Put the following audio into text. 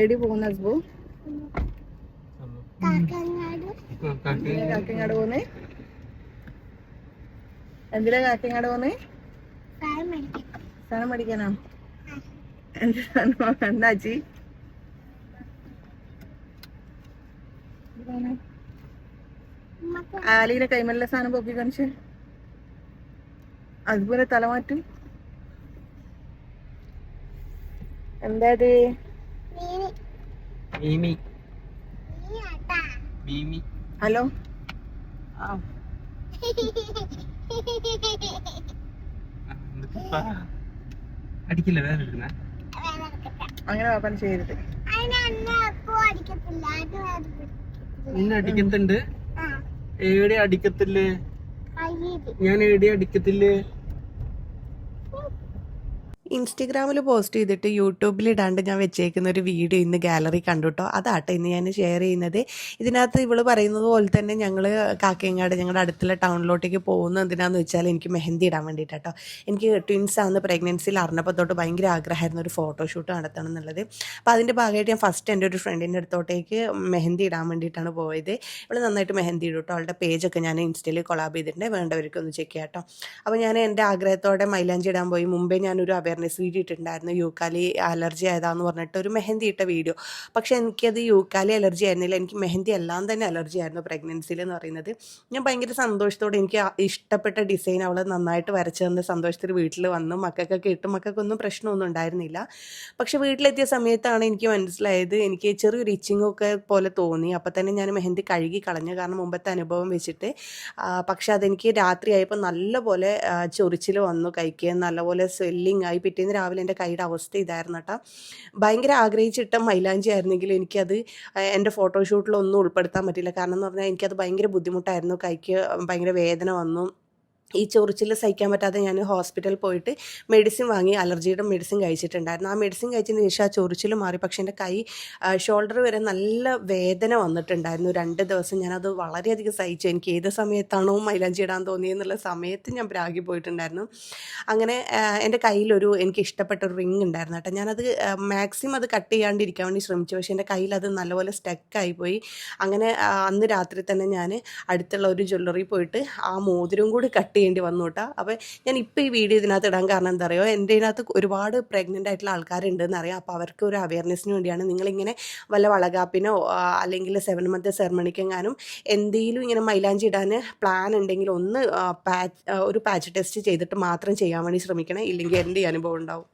എടി പോകുന്ന ഹസ്ബു കാക്കങ്ങാട് പോന്നേ. എന്തിനാ കാക്കങ്ങാട് പോന്നേ? സാധനം മേടിക്കാനോ? എന്ത് സാധനമോ? എന്താച്ചി ആലിയുടെ കൈമല്ല സാധനം പോക്കി കാണിച്ച് അതുപോലെ തലമാറ്റും. എന്താ ഇത്? ഹലോ അടിക്കില്ല, വേറെ അങ്ങനെ പാപ്പൻ ചെയ്തിട്ട് നിന്നെ അടിക്കത്തുണ്ട്. ഏടെ അടിക്കത്തില്ലേ? ഞാൻ ഏടെ അടിക്കത്തില്ലേ? ഇൻസ്റ്റഗ്രാമിൽ പോസ്റ്റ് ചെയ്തിട്ട് യൂട്യൂബിൽ ഇടാണ്ട് ഞാൻ വെച്ചേക്കുന്ന ഒരു വീഡിയോ ഇന്ന് ഗാലറി കണ്ടുട്ടോ. അതാട്ടെ ഇന്ന് ഞാൻ ഷെയർ ചെയ്യുന്നത്. ഇതിനകത്ത് ഇവള് പറയുന്നത് പോലെ തന്നെ ഞങ്ങൾ കാക്കയങ്ങാട് ഞങ്ങളുടെ അടുത്തുള്ള ടൗണിലോട്ടേക്ക് പോകുന്നത് എന്തിനാന്ന് വെച്ചാൽ എനിക്ക് മെഹന്തി ഇടാൻ വേണ്ടിയിട്ടോ. എനിക്ക് ട്വിൻസ് ആണെന്ന് പ്രഗ്നൻസിയിൽ അറിഞ്ഞപ്പോൾ തൊട്ട് ഭയങ്കര ആഗ്രഹമായിരുന്നു ഒരു ഫോട്ടോഷൂട്ട് നടത്തണം എന്നുള്ളത്. അപ്പോൾ അതിൻ്റെ ഭാഗമായിട്ട് ഞാൻ ഫസ്റ്റ് എൻ്റെ ഒരു ഫ്രണ്ടിൻ്റെ അടുത്തോട്ടേക്ക് മെഹന്തി ഇടാൻ വേണ്ടിയിട്ടാണ് പോയത്. ഇവൾ നന്നായിട്ട് മെഹന്തി ഇടും കേട്ടോ. അവളുടെ പേജൊക്കെ ഞാൻ ഇൻസ്റ്റയിൽ കൊളാബ് ചെയ്തിട്ടുണ്ട്, വേണ്ടവർക്ക് ഒന്ന് ചെക്ക് ചെയ്യാം കേട്ടോ. അപ്പോൾ ഞാൻ എൻ്റെ ആഗ്രഹത്തോടെ മൈലാഞ്ചി ഇടാൻ പോയി. മുമ്പേ ഞാനൊരു വീഡിയോ ഇട്ടിട്ടുണ്ടായിരുന്നു, യൂക്കാലി അലർജി ആയതാന്ന് പറഞ്ഞിട്ട് ഒരു മെഹന്തി ഇട്ട വീഡിയോ. പക്ഷെ എനിക്കത് യൂക്കാലി അലർജി ആയിരുന്നില്ല, എനിക്ക് മെഹന്തി എല്ലാം തന്നെ അലർജി ആയിരുന്നു പ്രഗ്നൻസിയിൽ എന്ന് പറയുന്നത്. ഞാൻ ഭയങ്കര സന്തോഷത്തോടെ എനിക്ക് ഇഷ്ടപ്പെട്ട ഡിസൈൻ അവൾ നന്നായിട്ട് വരച്ചു തന്ന സന്തോഷത്തിൽ വീട്ടിൽ വന്നു. മക്കൾക്കൊക്കെ ഇട്ട് മക്കൾക്കൊന്നും പ്രശ്നമൊന്നും ഉണ്ടായിരുന്നില്ല. പക്ഷെ വീട്ടിലെത്തിയ സമയത്താണ് എനിക്ക് മനസ്സിലായത്, എനിക്ക് ചെറിയൊരു ഇച്ചിങ്ങൊക്കെ പോലെ തോന്നി. അപ്പം തന്നെ ഞാൻ മെഹന്തി കഴുകി കളഞ്ഞു, കാരണം മുമ്പത്തെ അനുഭവം വെച്ചിട്ട്. പക്ഷെ അതെനിക്ക് രാത്രിയായപ്പോൾ നല്ലപോലെ ചൊറിച്ചിൽ വന്നു, കൈക്ക് നല്ലപോലെ സ്വെല്ലിങ് ആയി. പിറ്റേന്ന് രാവിലെ എൻ്റെ കൈയുടെ അവസ്ഥ ഇതായിരുന്നു കേട്ടോ. ഭയങ്കര ആഗ്രഹിച്ചിട്ട മൈലാഞ്ചി ആയിരുന്നെങ്കിൽ എനിക്കത് എൻ്റെ ഫോട്ടോഷൂട്ടിലൊന്നും ഉൾപ്പെടുത്താൻ പറ്റില്ല. കാരണം എന്ന് പറഞ്ഞാൽ എനിക്കത് ഭയങ്കര ബുദ്ധിമുട്ടായിരുന്നു. കൈക്ക് ഭയങ്കര വേദന വന്നു. ഈ ചൊറിച്ചിൽ സഹിക്കാൻ പറ്റാതെ ഞാൻ ഹോസ്പിറ്റലിൽ പോയിട്ട് മെഡിസിൻ വാങ്ങി, അലർജിയുടെ മെഡിസിൻ കഴിച്ചിട്ടുണ്ടായിരുന്നു. ആ മെഡിസിൻ കഴിച്ചതിന് ശേഷം ആ ചൊറിച്ചിൽ മാറി. പക്ഷേ എൻ്റെ കൈ ഷോൾഡർ വരെ നല്ല വേദന വന്നിട്ടുണ്ടായിരുന്നു. 2 ദിവസം ഞാനത് വളരെയധികം സഹിച്ചു. എനിക്ക് ഏത് സമയത്താണോ മൈലാഞ്ചി ഇടാൻ തോന്നിയെന്നുള്ള സമയത്ത് ഞാൻ പ്രാഗി പോയിട്ടുണ്ടായിരുന്നു. അങ്ങനെ എൻ്റെ കയ്യിലൊരു എനിക്ക് ഇഷ്ടപ്പെട്ട ഒരു റിങ് ഉണ്ടായിരുന്നു കേട്ടോ. ഞാനത് മാക്സിമം അത് കട്ട് ചെയ്യാണ്ടിരിക്കാൻ വേണ്ടി ശ്രമിച്ചു. പക്ഷേ എൻ്റെ കയ്യിൽ അത് നല്ലപോലെ സ്റ്റക്കായിപ്പോയി. അങ്ങനെ അന്ന് രാത്രി തന്നെ ഞാൻ അടുത്തുള്ള ഒരു ജ്വല്ലറി പോയിട്ട് ആ മോതിരം കൂടി കട്ട് ചെയ്യേണ്ടി വന്നു കേട്ടോ. അപ്പോൾ ഞാൻ ഇപ്പോൾ ഈ വീഡിയോ ഇതിനകത്ത് ഇടാൻ കാരണം എന്താ പറയുക, എൻ്റെ ഇതിനകത്ത് ഒരുപാട് പ്രഗ്നൻ്റ് ആയിട്ടുള്ള ആൾക്കാരുണ്ടെന്ന് അറിയാം. അപ്പോൾ അവർക്ക് ഒരു അവയർനെസ്സിന് വേണ്ടിയാണ്. നിങ്ങളിങ്ങനെ വല്ല വളകാപ്പിനോ അല്ലെങ്കിൽ 7 മന്ത് സെറമണിക്കെങ്ങാനും എന്തെങ്കിലും ഇങ്ങനെ മൈലാഞ്ചി ഇടാൻ പ്ലാൻ ഉണ്ടെങ്കിൽ ഒന്ന് ഒരു പാച്ച് ടെസ്റ്റ് ചെയ്തിട്ട് മാത്രം ചെയ്യാൻ വേണ്ടി ശ്രമിക്കണം. ഇല്ലെങ്കിൽ എൻ്റെ ഈ അനുഭവം ഉണ്ടാവും.